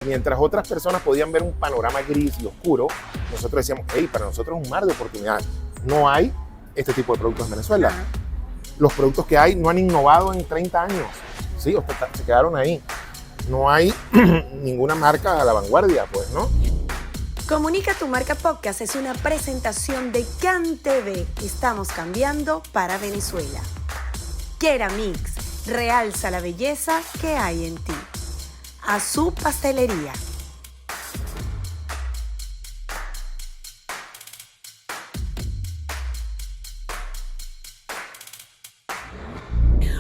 Mientras otras personas podían ver un panorama gris y oscuro, nosotros decíamos, hey, para nosotros es un mar de oportunidades. No hay este tipo de productos en Venezuela. Los productos que hay no han innovado en 30 años, ¿sí? O sea, se quedaron ahí. No hay ninguna marca a la vanguardia, pues, ¿no? Comunica tu marca podcast es una presentación de CanTV. Estamos cambiando para Venezuela. Keramix, realza la belleza que hay en ti. Azú Pastelería.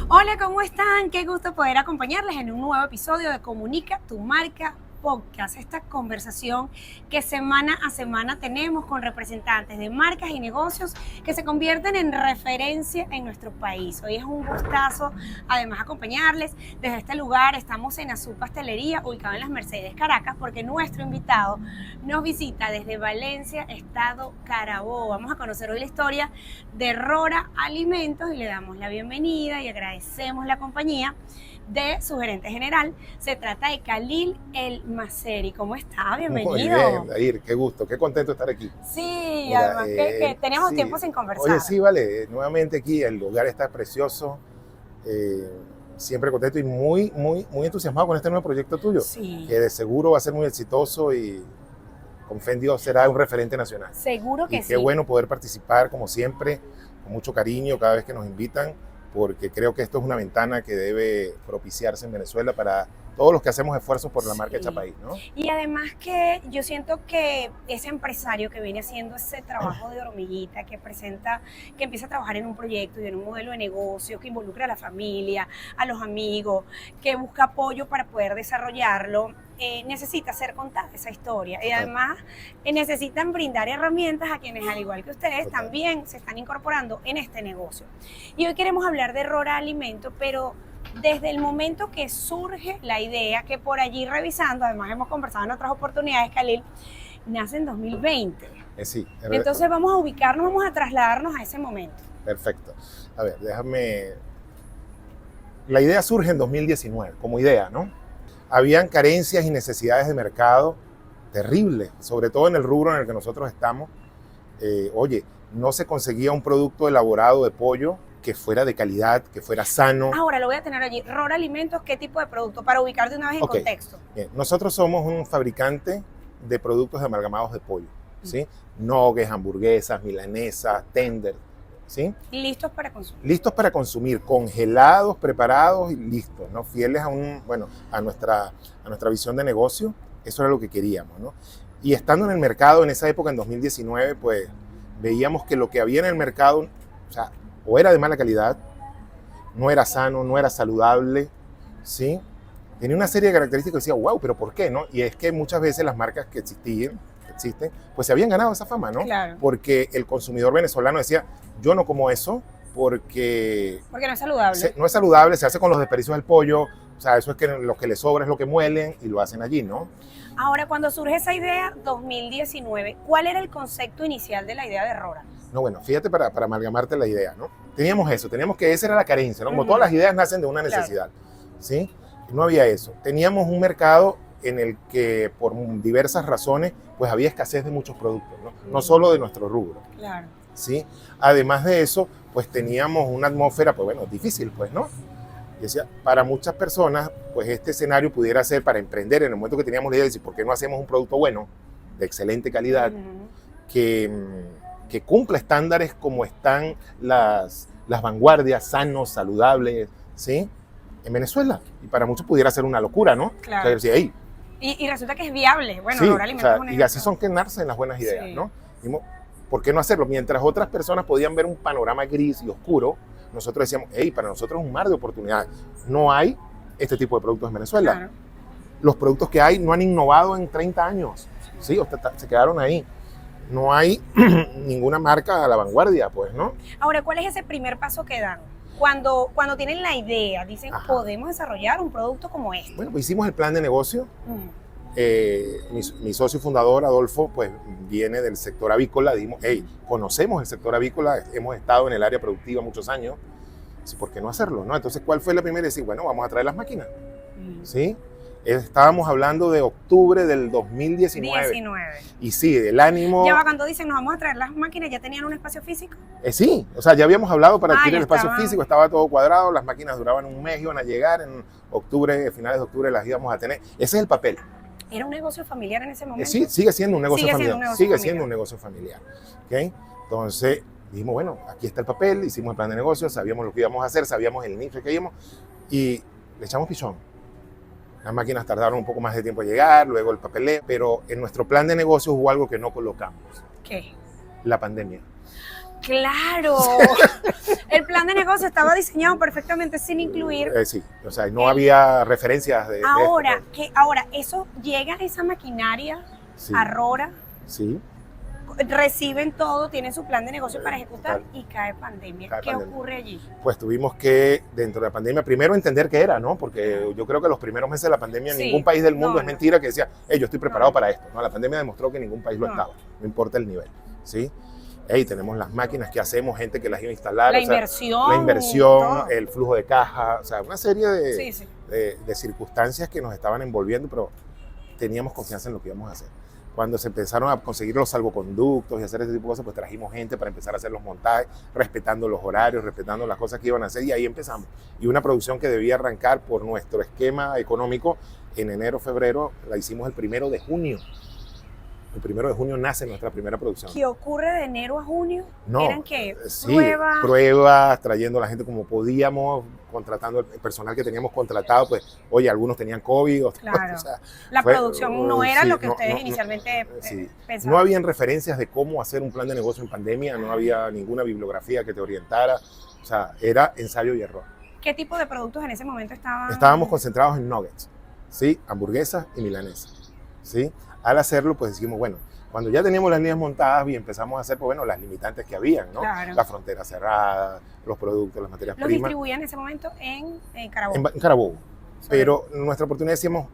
Hola, ¿cómo están? Qué gusto poder acompañarles en un nuevo episodio de Comunica tu marca podcast, esta conversación que semana a semana tenemos con representantes de marcas y negocios que se convierten en referencia en nuestro país. Hoy es un gustazo además acompañarles desde este lugar. Estamos en Azú Pastelería, ubicado en Las Mercedes, Caracas, porque nuestro invitado nos visita desde Valencia, estado Carabobo. Vamos a conocer hoy la historia de Rora Alimentos y le damos la bienvenida y agradecemos la compañía de su gerente general. Se trata de Khalil El Maceri. ¿Cómo está? Bienvenido. Muy bien, Dair, qué gusto, qué contento de estar aquí. Sí, mira, además que teníamos tiempo sin conversar. Oye, sí, vale, nuevamente aquí, el lugar está precioso, siempre contento y muy entusiasmado con este nuevo proyecto tuyo, sí, que de seguro va a ser muy exitoso y con fe en Dios será un referente nacional. Seguro que y sí. Qué bueno poder participar, como siempre, con mucho cariño cada vez que nos invitan, porque creo que esto es una ventana que debe propiciarse en Venezuela para todos los que hacemos esfuerzos por la marca hecha país, ¿no? Y además que yo siento que ese empresario que viene haciendo ese trabajo de hormiguita, que empieza a trabajar en un proyecto y en un modelo de negocio, que involucra a la familia, a los amigos, que busca apoyo para poder desarrollarlo, necesita hacer contada esa historia. Y además necesitan brindar herramientas a quienes, al igual que ustedes, también se están incorporando en este negocio. Y hoy queremos hablar de Rora Alimentos, pero desde el momento que surge la idea, que por allí revisando, además hemos conversado en otras oportunidades, Khalil, nace en 2020. Sí. Entonces vamos a ubicarnos, vamos a trasladarnos a ese momento. Perfecto. A ver, déjame... La idea surge en 2019, como idea, ¿no? Habían carencias y necesidades de mercado terribles, sobre todo en el rubro en el que nosotros estamos. Oye, no se conseguía un producto elaborado de pollo que fuera de calidad, que fuera sano. Ahora lo voy a tener allí. Rora Alimentos, ¿qué tipo de producto? Para ubicar de una vez en contexto. Bien. Nosotros somos un fabricante de productos amalgamados de pollo, ¿sí? Nuggets, hamburguesas, milanesas, tender, ¿sí? Listos para consumir. Listos para consumir, congelados, preparados y listos, ¿no? Fieles a nuestra visión de negocio. Eso era lo que queríamos, ¿no? Y estando en el mercado en esa época, en 2019, pues veíamos que lo que había en el mercado, o sea, o era de mala calidad, no era sano, no era saludable, ¿sí? Tenía una serie de características que decía, wow, pero ¿por qué, no? Y es que muchas veces las marcas que existen, pues se habían ganado esa fama, ¿no? Claro. Porque el consumidor venezolano decía, yo no como eso porque no es saludable. No es saludable, se hace con los desperdicios del pollo, o sea, eso es que lo que les sobra es lo que muelen y lo hacen allí, ¿no? Ahora, cuando surge esa idea, 2019, ¿cuál era el concepto inicial de la idea de Rora? No, bueno, fíjate para amalgamarte la idea, ¿no? Teníamos que esa era la carencia, ¿no? Como todas las ideas nacen de una necesidad, ¿sí? Y no había eso. Teníamos un mercado en el que por diversas razones, pues había escasez de muchos productos, ¿no? No solo de nuestro rubro. Claro. ¿Sí? Además de eso, pues teníamos una atmósfera, pues bueno, difícil, pues, ¿no? Y decía, para muchas personas, pues este escenario pudiera ser para emprender en el momento que teníamos la idea de decir, ¿por qué no hacemos un producto bueno, de excelente calidad, que cumpla estándares como están las vanguardias, sanos, saludables, ¿sí? En Venezuela. Y para muchos pudiera ser una locura, ¿no? Claro. O sea, decía, hey, y resulta que es viable. Bueno, sí, Rora Alimentos es un ejemplo. y así son que nacen las buenas ideas, sí, ¿no? Dijimos, ¿por qué no hacerlo? Mientras otras personas podían ver un panorama gris y oscuro, nosotros decíamos, hey, para nosotros es un mar de oportunidades. No hay este tipo de productos en Venezuela. Claro. Los productos que hay no han innovado en 30 años, ¿sí? O sea, se quedaron ahí. No hay ninguna marca a la vanguardia, pues, ¿no? Ahora, ¿cuál es ese primer paso que dan? Cuando tienen la idea, dicen, podemos desarrollar un producto como este. Bueno, pues hicimos el plan de negocio. Mi socio fundador, Adolfo, pues viene del sector avícola. Dijimos, hey, conocemos el sector avícola, hemos estado en el área productiva muchos años, ¿por qué no hacerlo, no? Entonces, ¿cuál fue la primera? Decir, bueno, vamos a traer las máquinas, ¿sí? Estábamos hablando de octubre del 2019. 19. Y sí, el ánimo... Ya va, cuando dicen nos vamos a traer las máquinas, ¿ya tenían un espacio físico? Sí, o sea, ya habíamos hablado para adquirir ya el espacio estaba. físico, estaba todo cuadrado, las máquinas duraban un mes, iban a llegar en octubre, finales de octubre las íbamos a tener. Ese es el papel. ¿Era un negocio familiar en ese momento? Sí, sigue siendo un negocio Sigue familiar. siendo un negocio Sigue familiar. siendo un negocio familiar. ¿Ok? Entonces, dijimos, bueno, aquí está el papel, hicimos el plan de negocio, sabíamos lo que íbamos a hacer, sabíamos el nicho que íbamos y le echamos pichón. Las máquinas tardaron un poco más de tiempo en llegar, luego el papeleo, pero en nuestro plan de negocio hubo algo que no colocamos. ¿Qué? La pandemia. ¡Claro! El plan de negocio estaba diseñado perfectamente sin incluir... Sí, o sea, no había referencias de Ahora, esto. ahora, eso llega a esa maquinaria, Sí, a Rora, sí. reciben todo, tienen su plan de negocio para ejecutar Total. y cae pandemia. Cae ¿Qué pandemia. ocurre allí? Pues tuvimos que, dentro de la pandemia, primero entender qué era, ¿no? Porque yo creo que los primeros meses de la pandemia, Sí. ningún país del mundo No, es no. mentira que decía, hey, yo estoy preparado No. para esto. No, la pandemia demostró que ningún país lo No. estaba, no importa el nivel, ¿sí? Hey, tenemos las máquinas que hacemos, gente que las iba a instalar. La o sea, inversión. la inversión, todo. el flujo de caja, o sea, una serie Sí, sí. de circunstancias que nos estaban envolviendo, pero teníamos confianza en lo que íbamos a hacer. Cuando se empezaron a conseguir los salvoconductos y hacer ese tipo de cosas, pues trajimos gente para empezar a hacer los montajes, respetando los horarios, respetando las cosas que iban a hacer, y ahí empezamos. Y una producción que debía arrancar por nuestro esquema económico en enero, febrero, la hicimos el 1 de junio. El 1 de junio nace nuestra primera producción. ¿Qué ocurre de enero a junio? No, ¿Eran qué? sí, Pruebas. pruebas, trayendo a la gente como podíamos, contratando el personal que teníamos contratado, pues, oye, algunos tenían COVID, otros, Claro. o sea, La fue- producción no era sí, lo que no, ustedes no, inicialmente sí. pensaban. No habían referencias de cómo hacer un plan de negocio en pandemia, no había ninguna bibliografía que te orientara, o sea, era ensayo y error. ¿Qué tipo de productos en ese momento estaban? Estábamos concentrados en nuggets, ¿sí? Hamburguesas y milanesas, ¿sí? Al hacerlo, pues dijimos, bueno, cuando ya teníamos las líneas montadas y empezamos a hacer, pues bueno, las limitantes que habían, ¿no? Claro. La frontera cerrada, los productos, las materias Los primas. distribuían en ese momento en Carabobo. En Carabobo. Pero nuestra oportunidad decíamos,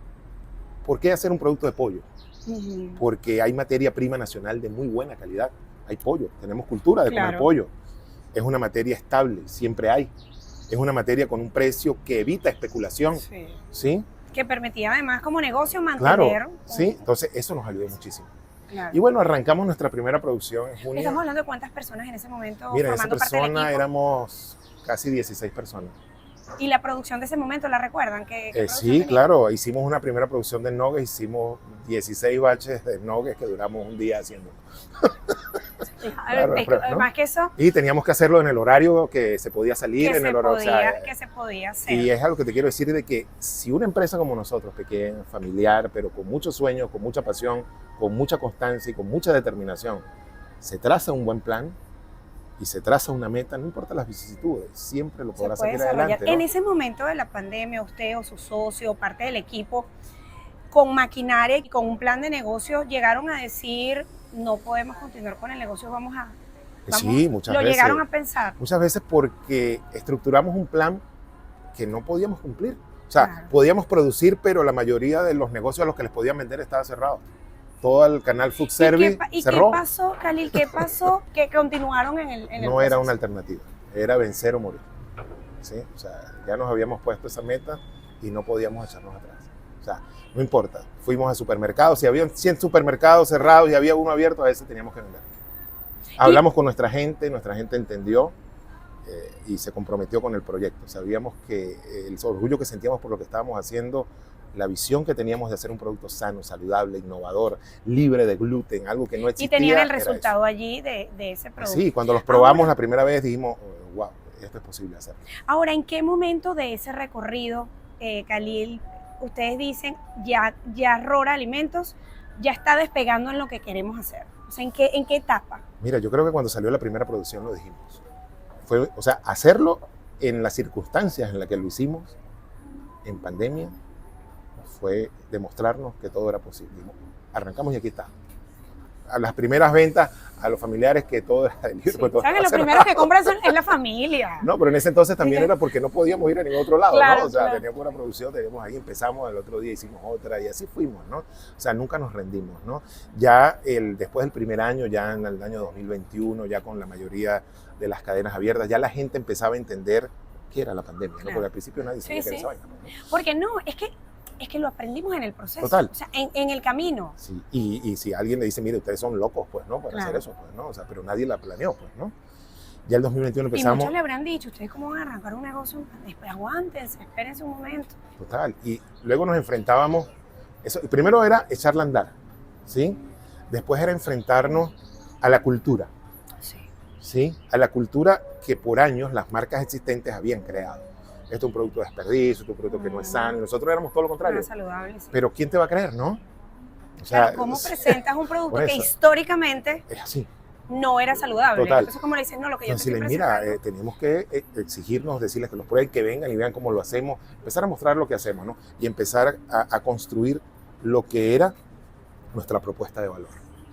¿por qué hacer un producto de pollo? Ujú. Porque hay materia prima nacional de muy buena calidad. Hay pollo, tenemos cultura de comer Claro. pollo. Es una materia estable, siempre hay. Es una materia con un precio que evita especulación, Sí. ¿sí? Que permitía además como negocio Claro, mantener. sí. Entonces eso nos ayudó muchísimo. Claro. Y bueno, arrancamos nuestra primera producción en junio. Estamos hablando de cuántas personas en ese momento Mira, esa formando parte del persona equipo. éramos casi 16 personas. Y la producción de ese momento, ¿la recuerdan? ¿Qué producción Sí, tenía? claro, hicimos una primera producción de nuggets, hicimos 16 baches de nuggets que duramos un día haciendo. A ver, Claro, es que, ¿no? más que eso, Y teníamos que hacerlo en el horario que se podía salir, que en se, el horario. podía, que se podía hacer. Y es algo que te quiero decir de que si una empresa como nosotros, pequeña, familiar, pero con muchos sueños, con mucha pasión, con mucha constancia y con mucha determinación, se traza un buen plan y se traza una meta, no importa las vicisitudes, siempre lo Se podrás puede salir desarrollar. adelante, ¿no? En ese momento de la pandemia, usted o su socio, o parte del equipo, con maquinaria y con un plan de negocio, llegaron a decir, no podemos continuar con el negocio, vamos. Sí, muchas Lo veces. llegaron a pensar. Muchas veces porque estructuramos un plan que no podíamos cumplir. O sea, Claro. podíamos producir, pero la mayoría de los negocios a los que les podían vender estaba cerrado. Todo el canal Food Service ¿Y cerró. qué pasó, Khalil? ¿Qué pasó? Que continuaron en el No era proceso. una alternativa, era vencer o morir. ¿Sí? O sea, ya nos habíamos puesto esa meta y no podíamos echarnos atrás. O sea, no importa, fuimos a supermercados, si había 100 supermercados cerrados y había uno abierto, a ese teníamos que vender. Hablamos con nuestra gente entendió y se comprometió con el proyecto. Sabíamos que el orgullo que sentíamos por lo que estábamos haciendo, la visión que teníamos de hacer un producto sano, saludable, innovador, libre de gluten, algo que no Y existía. tenían el era eso. resultado allí de ese producto. Sí, cuando los probamos Ahora- la primera vez dijimos, wow, esto es posible hacerlo. Ahora, ¿en qué momento de ese recorrido, Khalil, ustedes dicen, ya Rora Alimentos ya está despegando en lo que queremos hacer? O sea, ¿en qué etapa? Mira, yo creo que cuando salió la primera producción lo dijimos. O sea, hacerlo en las circunstancias en las que lo hicimos, en pandemia, fue demostrarnos que todo era posible. Arrancamos y aquí está. A las primeras ventas, a los familiares, que todo era delivery. Sí. pues, todo ¿Saben que estaba los cerrado. primeros que compran es la familia? No, pero en ese entonces también Sí. era porque no podíamos ir a ningún otro lado, Claro, ¿no? O sea, claro. teníamos una producción, teníamos ahí, empezamos, el otro día hicimos otra y así fuimos, ¿no? O sea, nunca nos rendimos, ¿no? Ya después del primer año, ya en el año 2021, ya con la mayoría de las cadenas abiertas, ya la gente empezaba a entender qué era la pandemia, ¿no? Claro. Porque al principio nadie sabía Sí, qué era sí. esa vaina, ¿no? Porque no, es que Es que lo aprendimos en el proceso. Total. O sea, en el camino. Sí, y si alguien le dice, mire, ustedes son locos, pues, ¿no? Por hacer eso, pues, ¿no? O sea, pero nadie la planeó, pues, ¿no? Ya el 2021 Y empezamos... muchos le habrán dicho, ¿ustedes cómo van a arrancar un negocio? Aguántense, espérense un momento. Total. Y luego nos enfrentábamos... Eso, primero era echarla a andar, ¿sí? Después era enfrentarnos a la cultura, Sí. ¿sí? A la cultura que por años las marcas existentes habían creado. Esto es un producto de desperdicio, esto es un producto que no es sano. Y nosotros éramos todo lo contrario. Más saludable, sí. Pero ¿quién te va a creer, no? O Claro, ¿cómo presentas un producto por que eso. históricamente Es así. no era saludable? Total. Entonces, como le dicen, no, lo que yo te estoy Entonces, mira, presentando... tenemos que exigirnos, decirles que los prueben, que vengan y vean cómo lo hacemos, empezar a mostrar lo que hacemos, ¿no? Y empezar a construir lo que era nuestra propuesta de valor.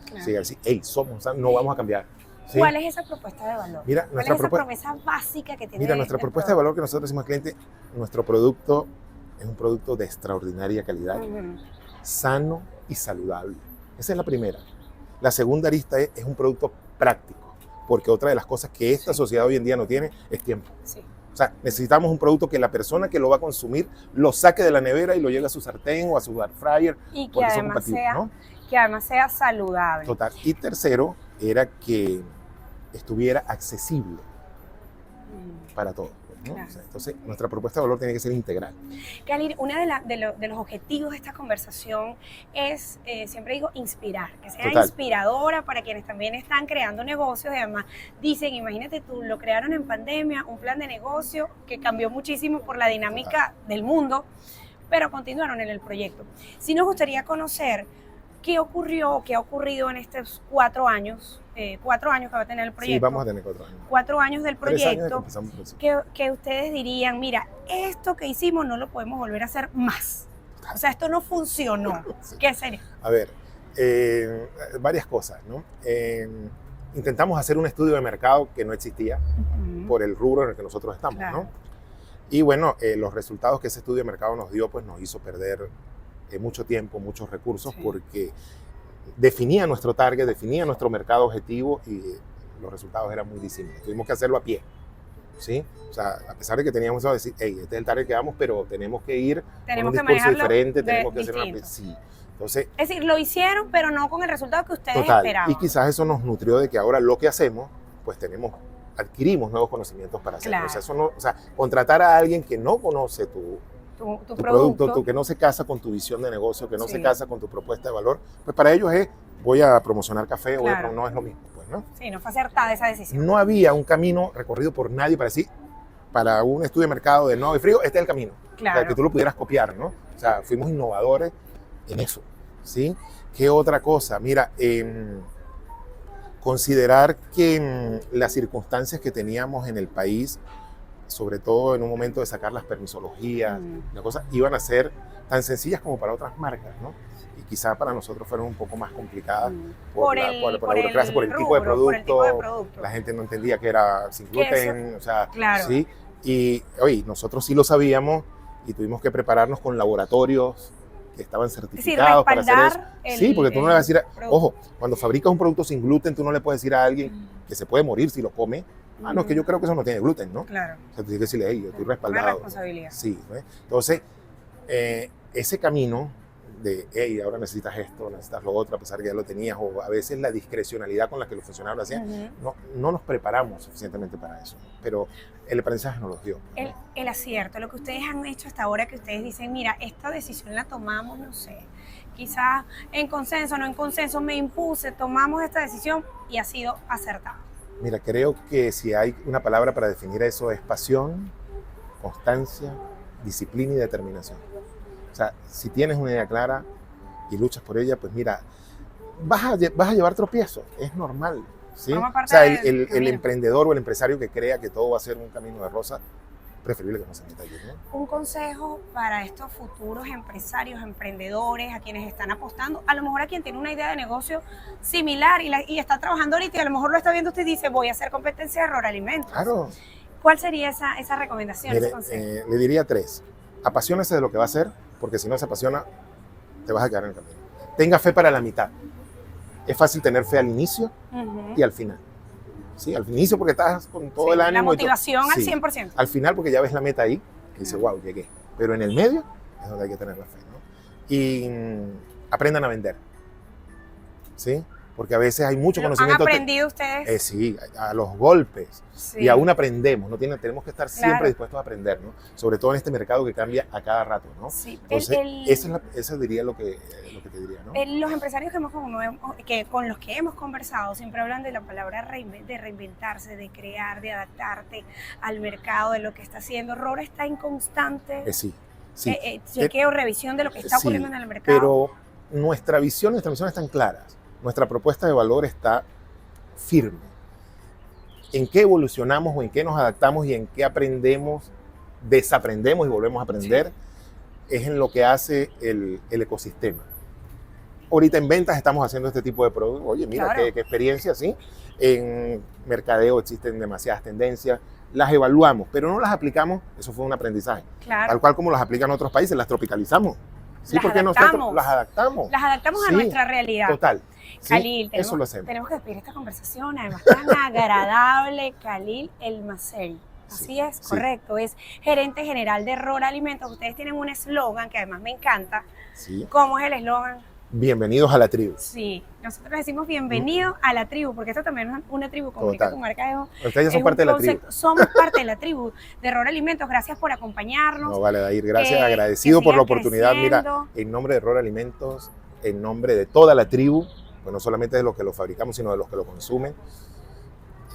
Claro. Sí, así, hey, somos, no vamos a cambiar. ¿Sí? ¿Cuál es esa propuesta de valor? Mira, ¿Cuál nuestra es esa propuesta, promesa básica que tiene? mira, nuestra el propuesta de valor que nosotros decimos al cliente, nuestro producto es un producto de extraordinaria calidad, Ujú. sano y saludable. Esa es la primera. La segunda arista es un producto práctico, porque otra de las cosas que esta sociedad hoy en día no tiene es tiempo. Sí. O sea, necesitamos un producto que la persona que lo va a consumir lo saque de la nevera y lo lleve a su sartén o a su air fryer. Y que porque son además, compatibles, ¿no? que además sea saludable. Total. Y tercero era que estuviera accesible para todos, ¿no? Claro. O sea, entonces, nuestra propuesta de valor tiene que ser integral. Kalir, uno de los objetivos de esta conversación es, siempre digo, inspirar, que sea Total. inspiradora para quienes también están creando negocios y además dicen, imagínate tú, lo crearon en pandemia, un plan de negocio que cambió muchísimo por la dinámica del mundo, pero continuaron en el proyecto. Sí nos gustaría conocer qué ocurrió, qué ha ocurrido en estos 4 años que va a tener el proyecto. Sí, vamos a tener 4 años. 4 años del 3 años desde que proyecto. empezamos el proceso. Que ustedes dirían, mira, esto que hicimos no lo podemos volver a hacer más. O sea, esto no funcionó. Sí. ¿Qué sería? A ver, varias cosas, ¿no? Intentamos hacer un estudio de mercado que no existía por el rubro en el que nosotros estamos, Claro. ¿no? Y bueno, los resultados que ese estudio de mercado nos dio, pues nos hizo perder mucho tiempo, muchos recursos, Sí. porque definía nuestro target, definía nuestro mercado objetivo y los resultados eran muy disímiles. Tuvimos que hacerlo a pie, ¿sí? O sea, a pesar de que teníamos que decir, hey, este es el target que damos, pero tenemos que ir Tenemos con que un discurso manejarlo diferente, tenemos que hacer una... distinto. Sí. Entonces, Es decir, lo hicieron, pero no con el resultado que ustedes total. esperaban. Y quizás eso nos nutrió de que ahora lo que hacemos, pues adquirimos nuevos conocimientos para hacerlo. Claro. O sea, eso no, o sea, contratar a alguien que no conoce tu tu producto, que no se casa con tu visión de negocio, que no Sí. se casa con tu propuesta de valor, pues para ellos es, voy a promocionar café, Claro. no es lo mismo, pues, ¿no? Sí, no fue acertada esa decisión. No había un camino recorrido por nadie para decir, para un estudio de mercado de nuevo y frío, este es el camino. Claro. Para que tú lo pudieras copiar, ¿no? O sea, fuimos innovadores en eso, ¿sí? ¿Qué otra cosa? Mira, considerar que las circunstancias que teníamos en el país, sobre todo en un momento de sacar las permisologías, las cosas iban a ser tan sencillas como para otras marcas, ¿no? Y quizá para nosotros fueron un poco más complicadas por la burocracia, por el tipo de producto. La gente no entendía que era sin gluten, o sea, Claro. sí. Y oye, nosotros sí lo sabíamos y tuvimos que prepararnos con laboratorios que estaban certificados para hacer eso. Sí, porque tú no le vas a decir, ojo, cuando fabricas un producto sin gluten, tú no le puedes decir a alguien que se puede morir si lo come. Ah, no, es que yo creo que eso no tiene gluten, ¿no? Claro. O sea, tú tienes que decirle, hey, yo estoy respaldado. Una responsabilidad. Sí, ¿no? Entonces, ese camino de, hey, ahora necesitas esto, necesitas lo otro, a pesar que ya lo tenías, o a veces la discrecionalidad con la que los funcionarios lo hacían, no nos preparamos suficientemente para eso, pero el aprendizaje nos lo dio. El acierto, lo que ustedes han hecho hasta ahora, que ustedes dicen, mira, esta decisión la tomamos, no sé, quizás en consenso, no en consenso, me impuse, tomamos esta decisión y ha sido acertada. Mira, creo que si hay una palabra para definir eso es pasión, constancia, disciplina y determinación. O sea, si tienes una idea clara y luchas por ella, pues mira, vas a llevar tropiezos, es normal, ¿sí? O sea, el emprendedor o el empresario que crea que todo va a ser un camino de rosa, preferible que no se meta allí, ¿no? Un consejo para estos futuros empresarios, emprendedores, a quienes están apostando, a lo mejor a quien tiene una idea de negocio similar y está trabajando ahorita y a lo mejor lo está viendo usted y dice, voy a hacer competencia de Rora Alimentos. Claro. ¿Cuál sería esa recomendación, ese consejo? Le diría 3. Apasionese de lo que va a hacer, porque si no se apasiona, te vas a quedar en el camino. Tenga fe para la mitad. Es fácil tener fe al inicio y al final. Sí, al inicio porque estás con todo el ánimo. La motivación al sí, 100%. Al final porque ya ves la meta ahí y dices, wow, llegué. Pero en el medio es donde hay que tener la fe, ¿no? y aprendan a vender, ¿sí? Porque a veces hay mucho ¿Han conocimiento. aprendido ustedes? Sí, a los golpes. Sí. Y aún aprendemos, ¿no? Tenemos que estar siempre Claro. dispuestos a aprender, ¿no? Sobre todo en este mercado que cambia a cada rato, ¿no? Sí. Entonces, eso diría lo que te diría, ¿no? Los empresarios con los que hemos conversado siempre hablan de la palabra de reinventarse, de crear, de adaptarte al mercado, de lo que está haciendo. Rora está en constante Sí. chequeo, revisión de lo que está Sí, ocurriendo en el mercado. pero nuestra visión están claras. Nuestra propuesta de valor está firme. En qué evolucionamos o en qué nos adaptamos y en qué aprendemos, desaprendemos y volvemos a aprender, es en lo que hace el ecosistema. Ahorita en ventas estamos haciendo este tipo de productos. Oye, mira, Claro. qué experiencia, ¿sí? En mercadeo existen demasiadas tendencias, las evaluamos, pero no las aplicamos. Eso fue un aprendizaje. Claro. Tal cual como las aplican otros países, las tropicalizamos. Sí, Las porque adaptamos. nosotros las adaptamos. Las adaptamos a Sí, nuestra realidad. Total. Sí, Khalil, eso lo hacemos. tenemos que despedir esta conversación, además tan agradable. Khalil El-Maseri. Así Sí, es, sí. correcto. Es gerente general de Rora Alimentos. Ustedes tienen un eslogan que además me encanta. Sí. ¿Cómo es el eslogan? Bienvenidos a la tribu. Sí, nosotros decimos bienvenido a la tribu, porque esto también es una tribu, Comunica Total. Tu Marca. Ustedes ya Es son un parte de la tribu. concepto. Somos parte de la tribu de Rora Alimentos. Gracias por acompañarnos. No, vale, Dair, gracias. Que Agradecido por la sigan oportunidad. creciendo. Mira, en nombre de Rora Alimentos, en nombre de toda la tribu, pues no solamente de los que lo fabricamos, sino de los que lo consumen.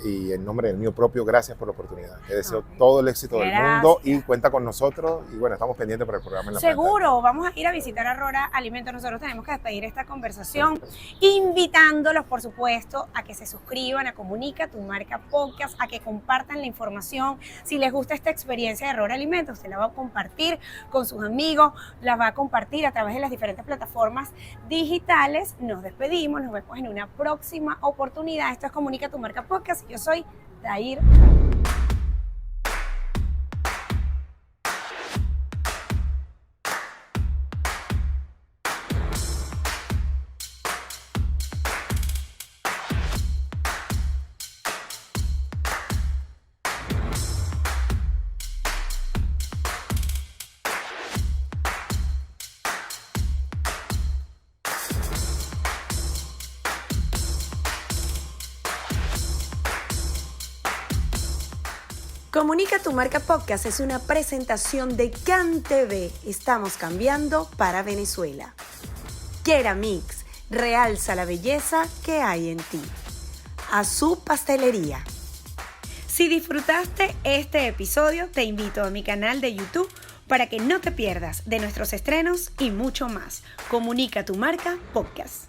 Y en nombre del mío propio, gracias por la oportunidad. Te deseo todo el éxito del mundo y cuenta con nosotros. Y bueno, estamos pendientes para el programa en la Seguro, vamos a ir a visitar a Rora Alimentos. Nosotros tenemos que despedir esta conversación invitándolos, por supuesto, a que se suscriban a Comunica Tu Marca Podcast, a que compartan la información. Si les gusta esta experiencia de Rora Alimentos, usted la va a compartir con sus amigos, la va a compartir a través de las diferentes plataformas digitales. Nos despedimos, nos vemos en una próxima oportunidad. Esto es Comunica Tu Marca Podcast. Yo soy Dair. Comunica Tu Marca Podcast es una presentación de CanTV. Estamos cambiando para Venezuela. Keramix, realza la belleza que hay en ti. Azú Pastelería. Si disfrutaste este episodio, te invito a mi canal de YouTube para que no te pierdas de nuestros estrenos y mucho más. Comunica Tu Marca Podcast.